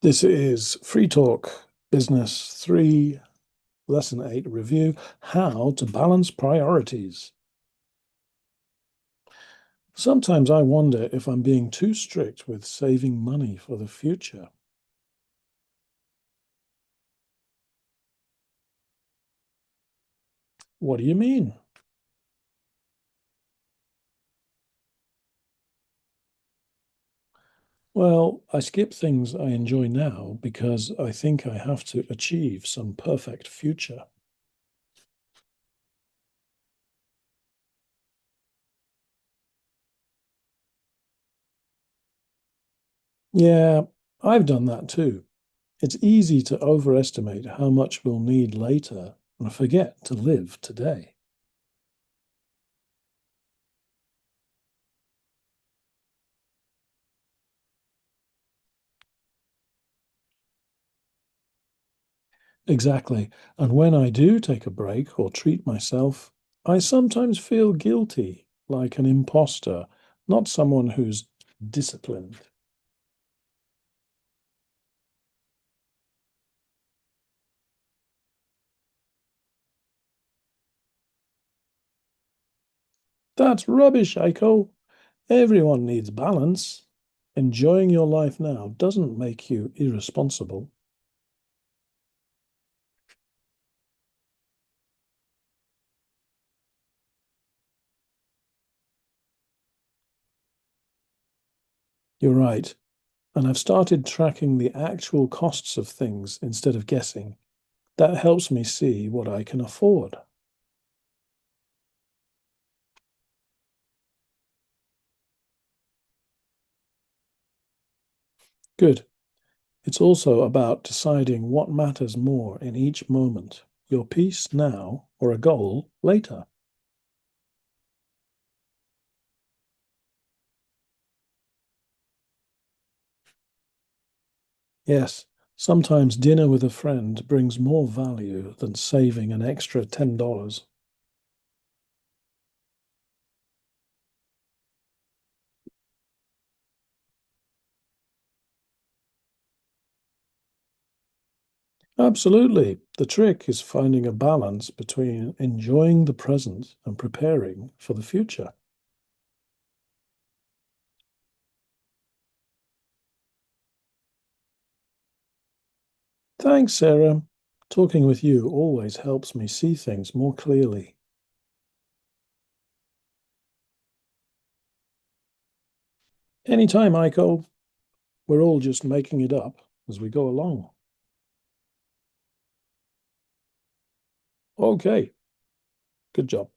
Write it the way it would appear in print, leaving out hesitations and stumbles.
This is Free Talk Business 3, Lesson 8 Review, How to Balance Priorities. Sometimes I wonder if I'm being too strict with saving money for the future. What do you mean? Well, I skip things I enjoy now because I think I have to achieve some perfect future. Yeah, I've done that too. It's easy to overestimate how much we'll need later and forget to live today. Exactly. And when I do take a break or treat myself, I sometimes feel guilty, like an imposter, not someone who's disciplined. That's rubbish, Aiko. Everyone needs balance. Enjoying your life now doesn't make you irresponsible. You're right. And I've started tracking the actual costs of things instead of guessing. That helps me see what I can afford. Good. It's also about deciding what matters more in each moment, your peace now or a goal later. Yes, sometimes dinner with a friend brings more value than saving an extra $10. Absolutely. The trick is finding a balance between enjoying the present and preparing for the future. Thanks, Sarah. Talking with you always helps me see things more clearly. Anytime, Aiko. We're all just making it up as we go along. Okay, good job.